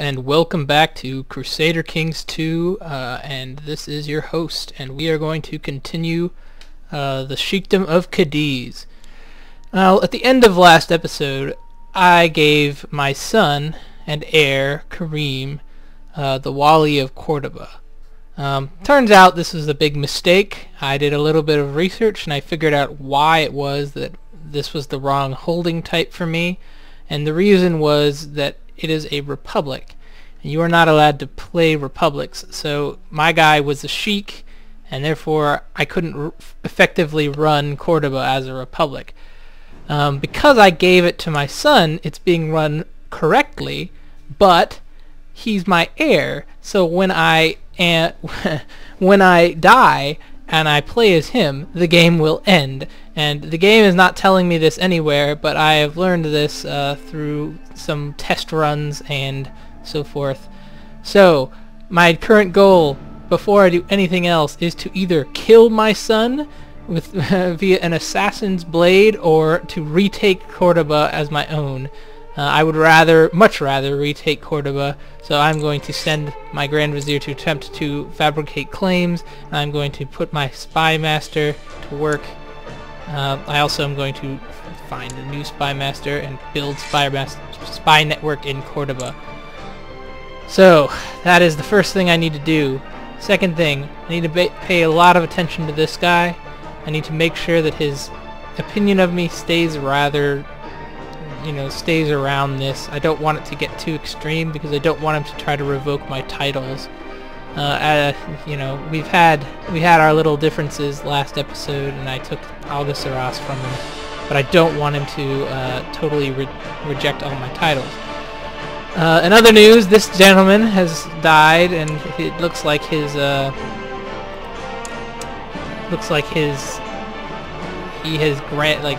and welcome back to Crusader Kings 2, and this is your host, and we are going to continue the Sheikdom of Cadiz. Now, at the end of last episode, I gave my son and heir, Kareem, the Wali of Cordoba. Turns out this was a big mistake. I did a little bit of research, and I figured out why it was that this was the wrong holding type for me, and the reason was that it is a republic, and you are not allowed to play republics. So my guy was a sheik, and therefore I couldn't effectively run Cordoba as a republic. Because I gave it to my son, it's being run correctly, but he's my heir. So when I die and I play as him, the game will end. And the game is not telling me this anywhere, but I have learned this through some test runs and so forth. So my current goal, before I do anything else, is to either kill my son with via an assassin's blade, or to retake Cordoba as my own. I would much rather retake Cordoba, so I'm going to send my Grand Vizier to attempt to fabricate claims, and I'm going to put my spy master to work. I also am going to find a new spy master and build spy network in Cordoba. So that is the first thing I need to do. Second thing, I need to pay a lot of attention to this guy. I need to make sure that his opinion of me stays stays around this. I don't want it to get too extreme because I don't want him to try to revoke my titles. We had our little differences last episode, and I took Algeciras from him, but I don't want him to totally reject all my titles. In other news, this gentleman has died, and it looks like his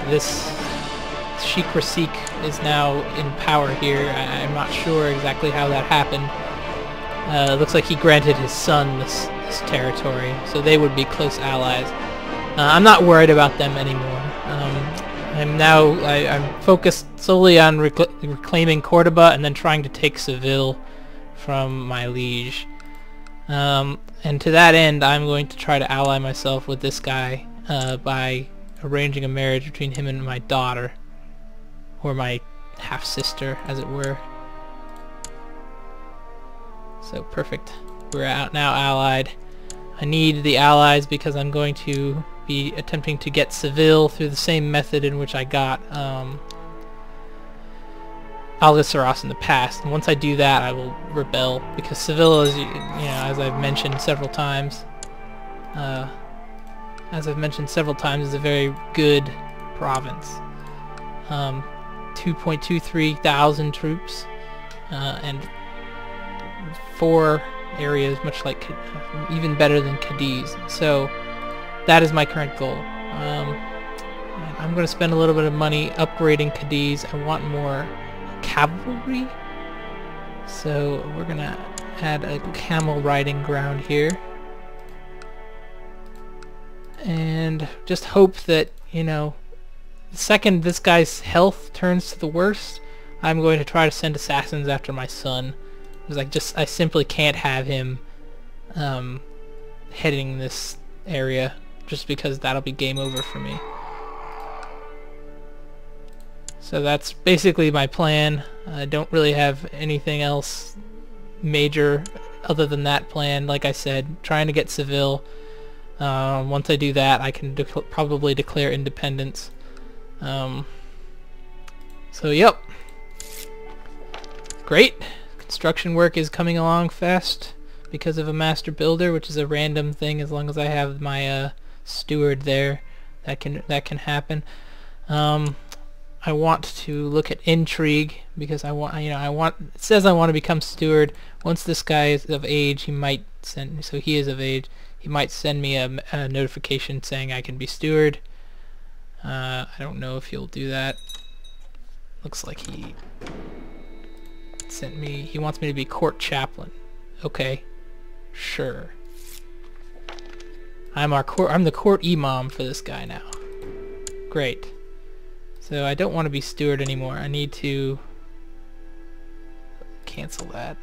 this Sheikh Kareem is now in power here. I'm not sure exactly how that happened. Looks like he granted his son this territory, so they would be close allies. I'm not worried about them anymore. I'm focused solely on reclaiming Cordoba and then trying to take Seville from my liege. And to that end, I'm going to try to ally myself with this guy by arranging a marriage between him and my daughter, or my half-sister, as it were. So perfect. We're now allied. I need the allies because I'm going to be attempting to get Seville through the same method in which I got Algeciras in the past. And once I do that, I will rebel, because Seville is, as I've mentioned several times, is a very good province. 2.23 thousand troops, and 4 areas, much like even better than Cadiz. So that is my current goal. And I'm going to spend a little bit of money upgrading Cadiz. I want more cavalry, so we're going to add a camel riding ground here, and just hope that, the second this guy's health turns to the worst, I'm going to try to send assassins after my son, because I simply can't have him heading this area, just because that'll be game over for me. So that's basically my plan. I don't really have anything else major other than that plan. Like I said, trying to get Seville. Once I do that, I can probably declare independence. So yep, great. Construction work is coming along fast because of a master builder, which is a random thing. As long as I have my steward there, that can happen. I want to look at intrigue, because it says I want to become steward. Once this guy is of age, he might send. So he is of age. He might send me a notification saying I can be steward. I don't know if he'll do that. Looks like he wants me to be court chaplain. Okay, sure. I'm the court imam for this guy now. Great. So I don't want to be steward anymore. I need to cancel that.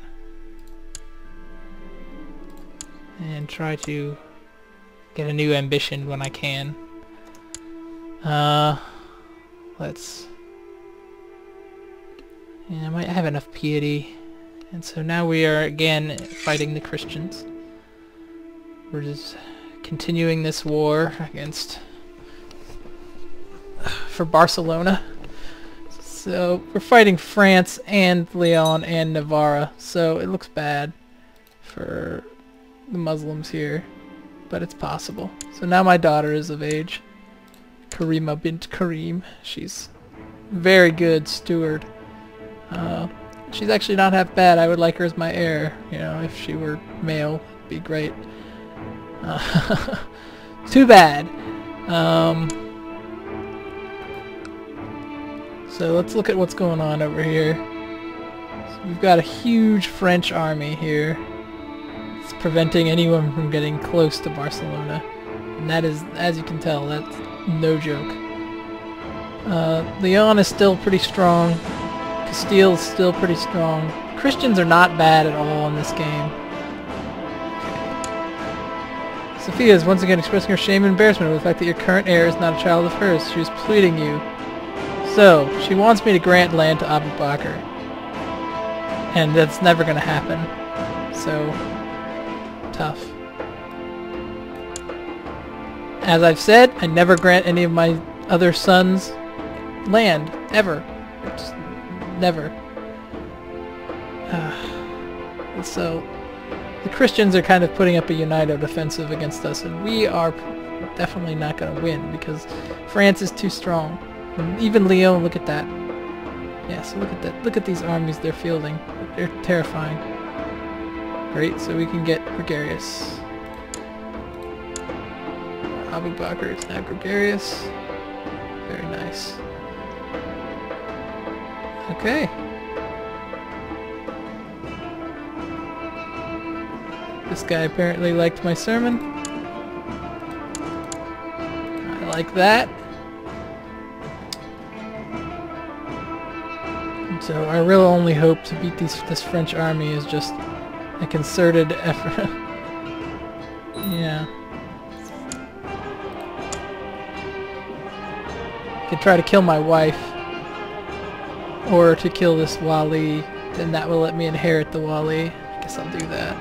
and try to get a new ambition when I can. Let's... Yeah, I might have enough piety. And so now we are again fighting the Christians. We're just continuing this war against... for Barcelona. So we're fighting France and Leon and Navarra, so it looks bad for the Muslims here, but it's possible. So now my daughter is of age, Karima bint Kareem. She's very good steward. She's actually not half bad. I would like her as my heir. You know, if she were male, it'd be great. Too bad. So let's look at what's going on over here. So we've got a huge French army here. It's preventing anyone from getting close to Barcelona. And that is, as you can tell, that's no joke. Leon is still pretty strong. Castile is still pretty strong. Christians are not bad at all in this game. Okay. Sophia is once again expressing her shame and embarrassment over the fact that your current heir is not a child of hers. She was pleading you. So, she wants me to grant land to Abu Bakr. And that's never going to happen. So, tough. As I've said, I never grant any of my other sons land. Ever. Just never. So, the Christians are kind of putting up a united offensive against us, and we are definitely not going to win, because France is too strong. And even Lyon, look at that. Yeah, so look at that. Look at these armies they're fielding. They're terrifying. Great, so we can get gregarious. Abu Bakr is now gregarious. Very nice. Okay. This guy apparently liked my sermon. I like that. So our real only hope to beat this French army is just a concerted effort. Yeah. Could try to kill my wife, or to kill this Wali, then that will let me inherit the Wali. I guess I'll do that.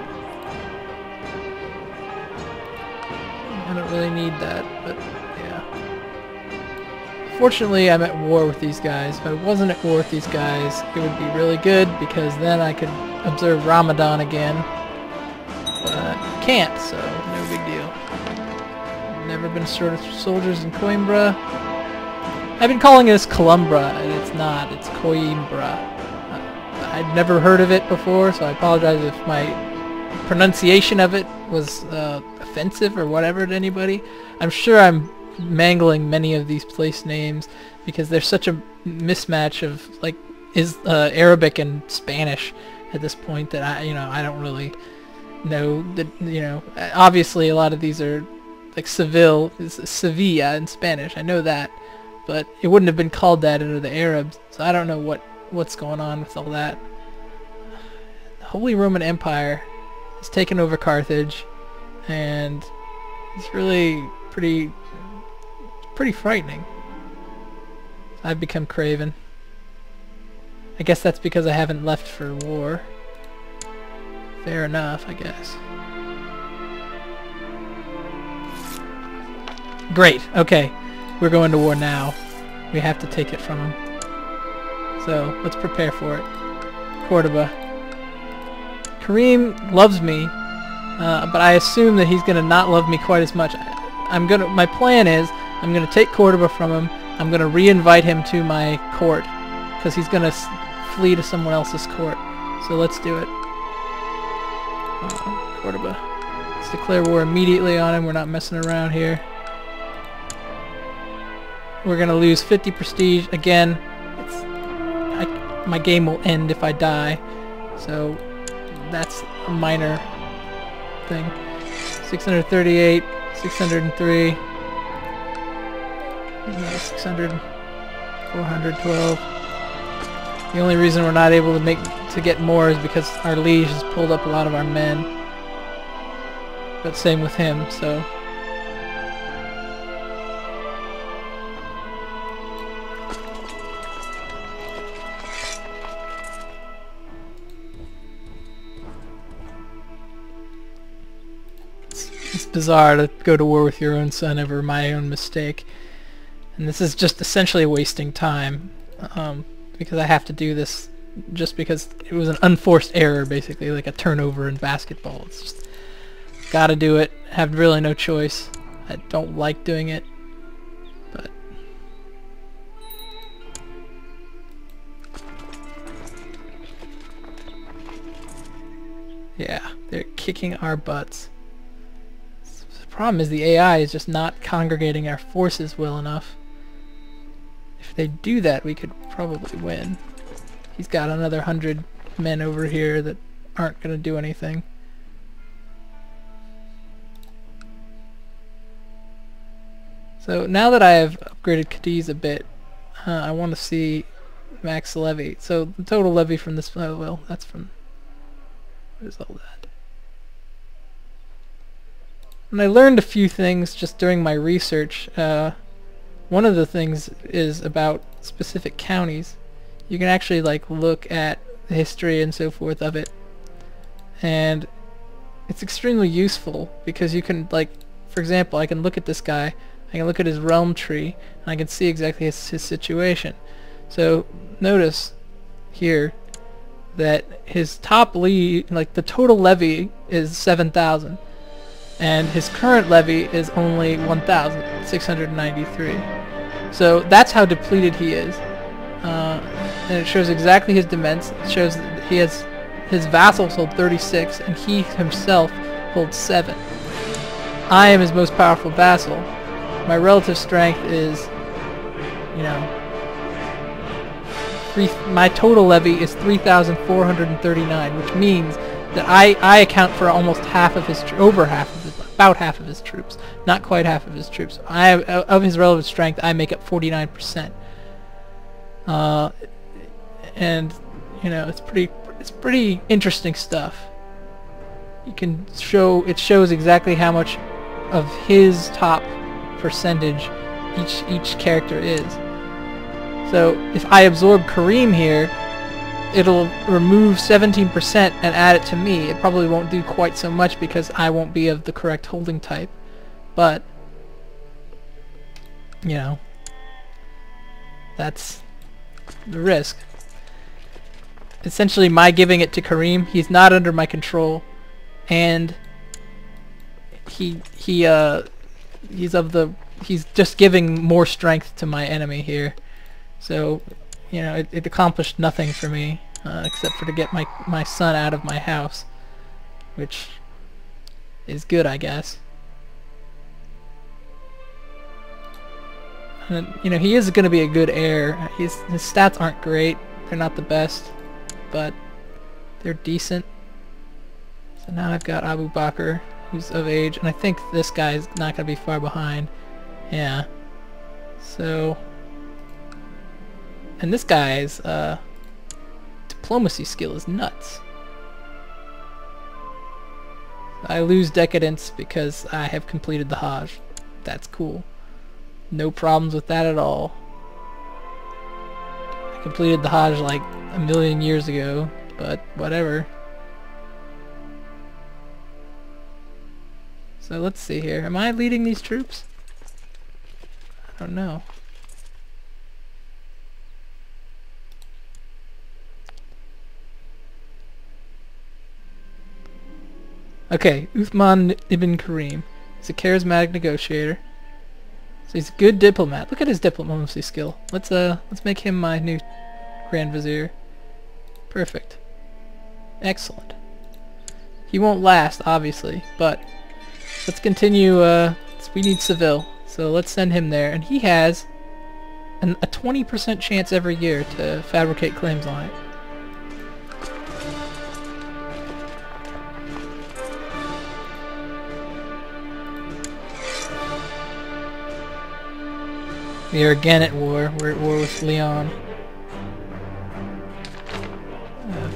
I don't really need that, but yeah. Fortunately, I'm at war with these guys. If I wasn't at war with these guys, it would be really good, because then I could observe Ramadan again. But I can't, so no big deal. Never been short of soldiers in Coimbra. I've been calling this Columbra, and it's not. It's Coimbra. I'd never heard of it before, so I apologize if my pronunciation of it was offensive or whatever to anybody. I'm sure I'm mangling many of these place names because there's such a mismatch of like Arabic and Spanish at this point that I don't really know that, obviously a lot of these are like Seville is Sevilla in Spanish. I know that, but it wouldn't have been called that under the Arabs, so I don't know what's going on with all that. The Holy Roman Empire has taken over Carthage, and it's really pretty frightening. I've become craven. I guess that's because I haven't left for war. Fair enough, I guess. Great, okay. We're going to war now. We have to take it from him. So, let's prepare for it. Cordoba. Kareem loves me, but I assume that he's going to not love me quite as much. My plan is, I'm going to take Cordoba from him. I'm going to re-invite him to my court, because he's going to flee to someone else's court. So let's do it. Cordoba. Let's declare war immediately on him. We're not messing around here. We're going to lose 50 prestige. Again, my game will end if I die. So that's a minor thing. 638, 603, 600, 412. The only reason we're not able to get more is because our liege has pulled up a lot of our men. but same with him, so... It's bizarre to go to war with your own son over my own mistake. And this is just essentially wasting time, because I have to do this just because it was an unforced error, basically, like a turnover in basketball. It's just, gotta do it, have really no choice. I don't like doing it, but... Yeah, they're kicking our butts. The problem is the AI is just not congregating our forces well enough. If they do that, we could probably win. He's got another 100 men over here that aren't going to do anything. So now that I have upgraded Cadiz a bit, I want to see max levy. So the total levy from this, oh well, that's from, what is all that? And I learned a few things just during my research. One of the things is about specific counties. You can actually like look at the history and so forth of it, and it's extremely useful because you can, like, for example, I can look at this guy, I can look at his realm tree, and I can see exactly his situation. So notice here that his top lead, like the total levy is 7,000. And his current levy is only 1,693. So that's how depleted he is. And it shows exactly his dements. It shows that he has, his vassals hold 36, and he himself holds 7. I am his most powerful vassal. My relative strength is, you know, my total levy is 3,439, which means that I account for almost half of his, over half of his, about half of his troops, not quite half of his troops. Of his relative strength, I make up 49%. And you know, it's pretty interesting stuff. You can show, it shows exactly how much of his top percentage each character is. So if I absorb Kareem here, it'll remove 17% and add it to me. It probably won't do quite so much because I won't be of the correct holding type, but you know, that's the risk. Essentially, my giving it to Kareem, he's not under my control, and he's just giving more strength to my enemy here. So, you know, it accomplished nothing for me, except for to get my son out of my house, which is good, I guess. And, you know, he is going to be a good heir. His stats aren't great. They're not the best, but they're decent. So now I've got Abu Bakr, who's of age, and I think this guy's not going to be far behind. Yeah. So... And this guy's diplomacy skill is nuts. I lose decadence because I have completed the Hajj. That's cool. No problems with that at all. I completed the Hajj like a million years ago, but whatever. So let's see here. Am I leading these troops? I don't know. Okay, Uthman ibn Kareem. He's a charismatic negotiator. So he's a good diplomat. Look at his diplomacy skill. Let's make him my new Grand Vizier. Perfect. Excellent. He won't last, obviously, but let's continue. We need Seville, so let's send him there. And he has a 20% chance every year to fabricate claims on it. We are again at war. We're at war with Leon.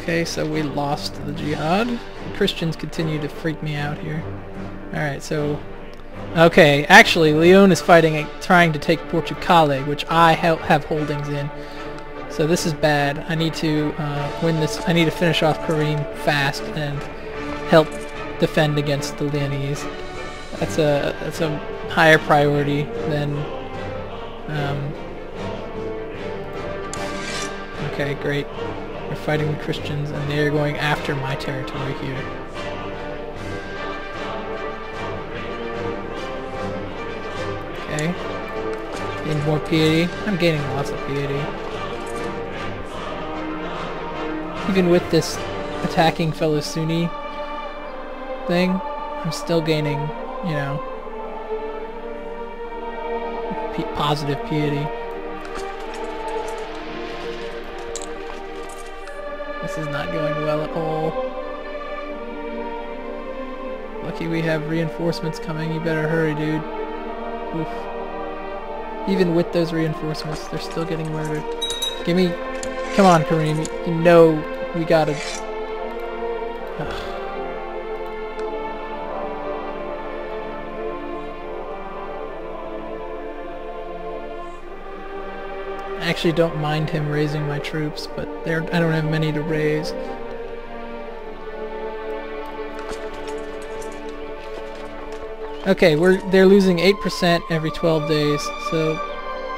Okay, so we lost the jihad. The Christians continue to freak me out here. Alright, so... Okay, actually, Leon is fighting, trying to take Portucale, which I have holdings in. So this is bad. I need to win this. I need to finish off Kareem fast and help defend against the Leonese. That's a higher priority than... Okay, great. We're fighting the Christians, and they're going after my territory here. Okay. Gain more piety. I'm gaining lots of piety. Even with this attacking fellow Sunni thing, I'm still gaining, you know, positive piety. This is not going well at all. Lucky we have reinforcements coming. You better hurry, dude. Oof. Even with those reinforcements, they're still getting murdered. Give me... Come on, Kareem. You know we gotta... Ugh. I actually don't mind him raising my troops, but I don't have many to raise. Okay, they're losing 8% every 12 days, so,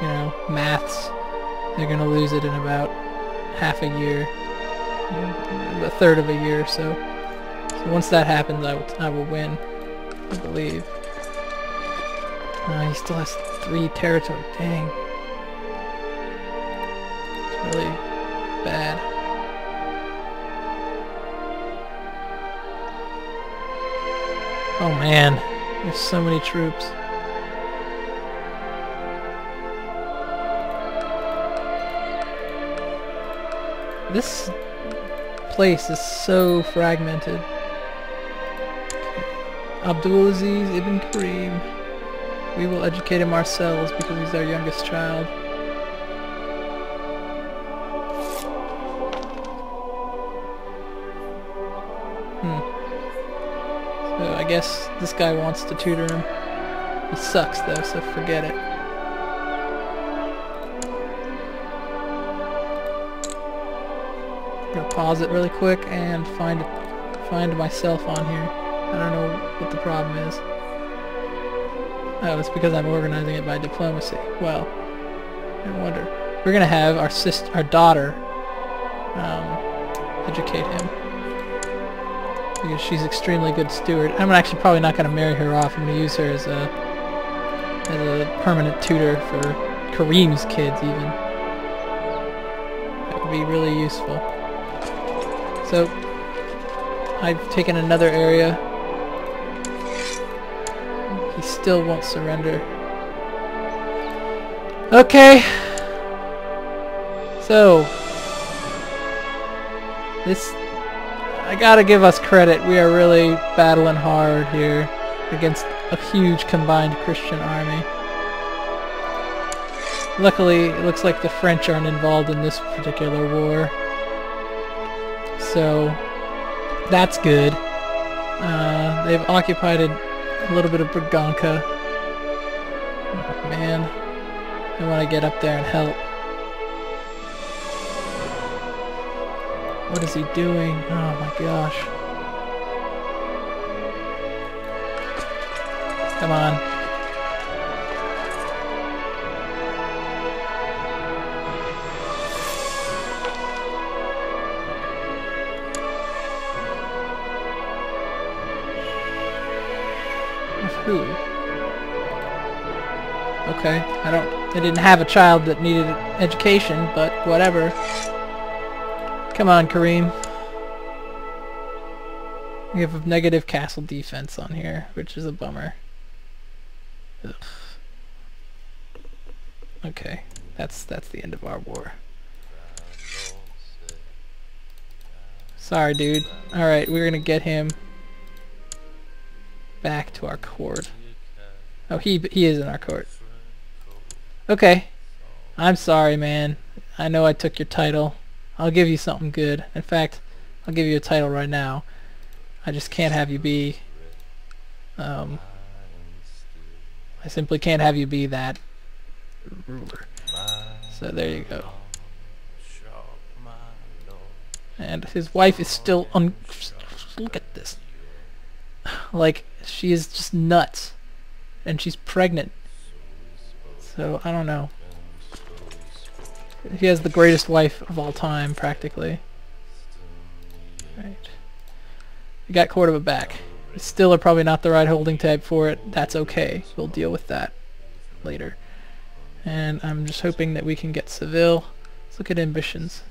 you know, maths, they're gonna lose it in about half a year, a third of a year, so once that happens, I will win, I believe. He still has 3 territory, dang. It's really bad. Oh man. There's so many troops. This place is so fragmented. Abdulaziz ibn Kareem. We will educate him ourselves because he's our youngest child. So I guess this guy wants to tutor him. He sucks though, so forget it. I'm gonna pause it really quick and find myself on here. I don't know what the problem is. Oh, it's because I'm organizing it by diplomacy. Well, no wonder. We're gonna have our daughter educate him. Because she's extremely good steward. I'm actually probably not going to marry her off. I'm going to use her as a permanent tutor for Kareem's kids, even. That would be really useful. So, I've taken another area. He still won't surrender. Okay. So, this... I gotta give us credit. We are really battling hard here against a huge combined Christian army. Luckily, it looks like the French aren't involved in this particular war. So, that's good. They've occupied a little bit of Braganca. Oh, man. I want to get up there and help. What is he doing? Oh my gosh. Come on. Of who? Okay, I didn't have a child that needed education, but whatever. Come on, Kareem. We have a negative castle defense on here, which is a bummer. Ugh. Okay, that's the end of our war. Sorry, dude. Alright, we're gonna get him back to our court. Oh, he is in our court. Okay. I'm sorry, man. I know I took your title. I'll give you something good. In fact, I'll give you a title right now. I just can't have you be, I simply can't have you be that ruler. So there you go. And his wife is still look at this. Like, she is just nuts. And she's pregnant. So, I don't know. He has the greatest wife of all time, practically. Right. We got Cordoba back. We still are probably not the right holding type for it. That's okay. We'll deal with that later. And I'm just hoping that we can get Seville. Let's look at ambitions.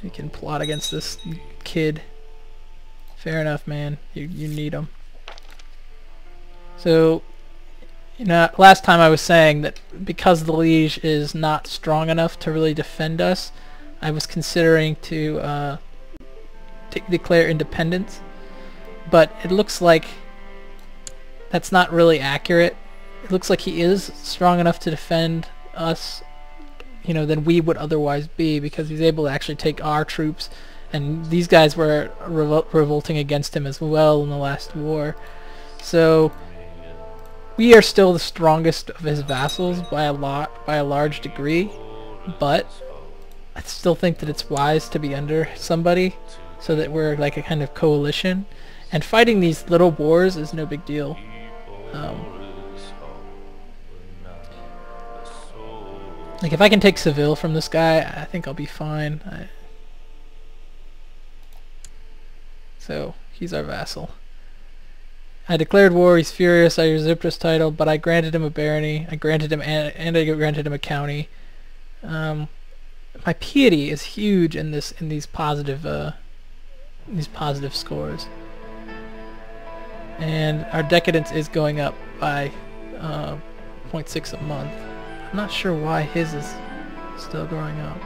You can plot against this kid. Fair enough, man. You need him. So, you know, last time I was saying that because the liege is not strong enough to really defend us, I was considering to declare independence. But it looks like that's not really accurate. It looks like he is strong enough to defend us, you know, than we would otherwise be, because he's able to actually take our troops, and these guys were revolting against him as well in the last war. So we are still the strongest of his vassals by a large degree, but I still think that it's wise to be under somebody so that we're like a kind of coalition, and fighting these little wars is no big deal. Like, if I can take Seville from this guy, I think I'll be fine. So, he's our vassal. I declared war, he's furious, I usurped his title, but I granted him a barony, I granted him and I granted him a county. My piety is huge in these positive scores. And our decadence is going up by 0.6 a month. I'm not sure why his is still growing up.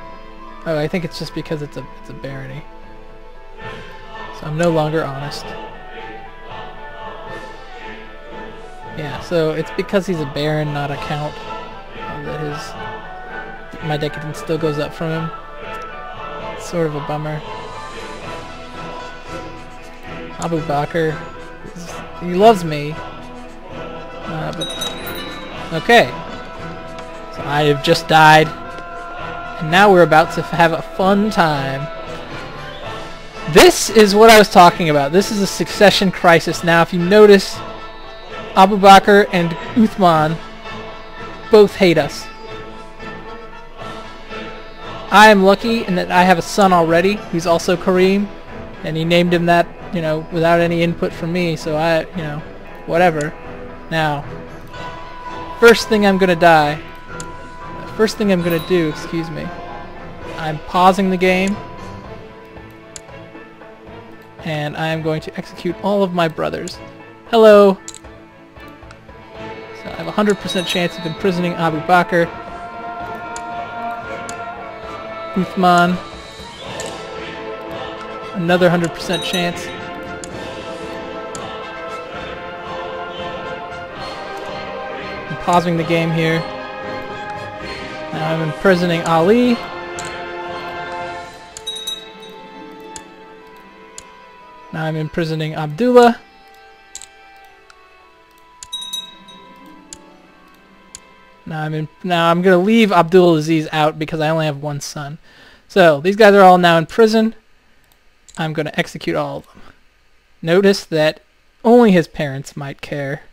Oh, I think it's just because it's a barony. So I'm no longer honest. Yeah, so it's because he's a baron, not a count, that my decadence still goes up from him. It's sort of a bummer. Abu Bakr, he loves me, but okay. So I have just died, and now we're about to have a fun time. This is what I was talking about. This is a succession crisis. Now, if you notice, Abu Bakr and Uthman both hate us. I am lucky in that I have a son already who's also Kareem, and he named him that, you know, without any input from me, so I, you know, whatever. Now, first thing I'm gonna do, excuse me, I'm pausing the game, and I'm going to execute all of my brothers. Hello! So I have a 100% chance of imprisoning Abu Bakr. Uthman. Another 100% chance. I'm pausing the game here. Now I'm imprisoning Ali. Now I'm imprisoning Abdullah. Now I'm gonna leave Abdul Aziz out because I only have one son. So these guys are all now in prison. I'm gonna execute all of them. Notice that only his parents might care.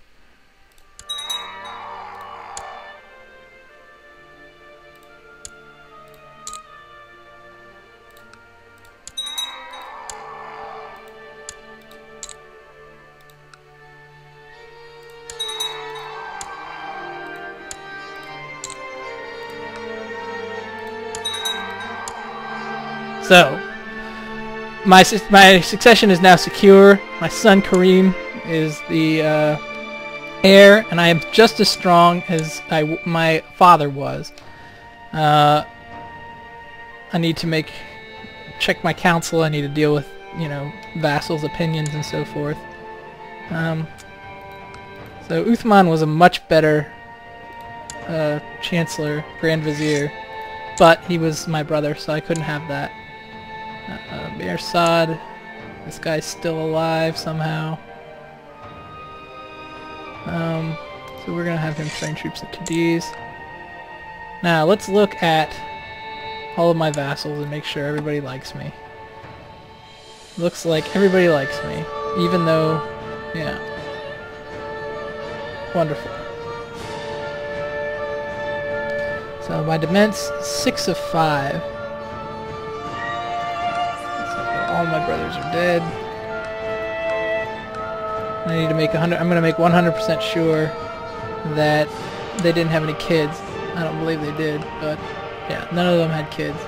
So, my succession is now secure. My son Kareem is the heir, and I am just as strong as my father was. I need to check my council. I need to deal with, you know, vassals' opinions and so forth. So Uthman was a much better Chancellor, Grand Vizier, but he was my brother, so I couldn't have that. Mirsad, this guy's still alive somehow. So we're gonna have him train troops at Cadiz. Now let's look at all of my vassals and make sure everybody likes me. Looks like everybody likes me, even though, yeah. Wonderful. So my defense, 6 of 5. So all my brothers are dead. I need to make 100. I'm going to make 100% sure that they didn't have any kids. I don't believe they did, but yeah, none of them had kids.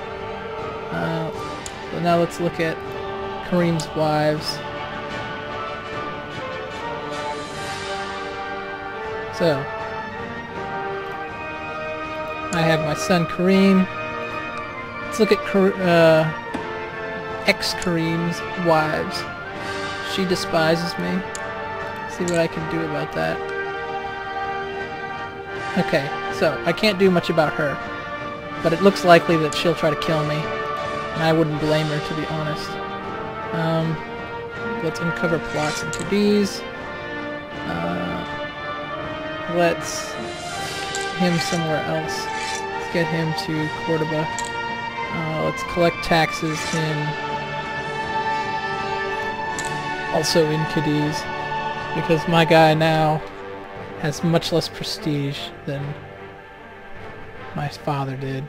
So now let's look at Kareem's wives. So I have my son Kareem. Let's look at ex-Kareem's wives. She despises me. See what I can do about that. Okay, so I can't do much about her, but it looks likely that she'll try to kill me, and I wouldn't blame her, to be honest. Let's uncover plots in Cadiz. Let's him somewhere else. Let's get him to Cordoba. Let's collect taxes also in Cadiz, because my guy now has much less prestige than my father did.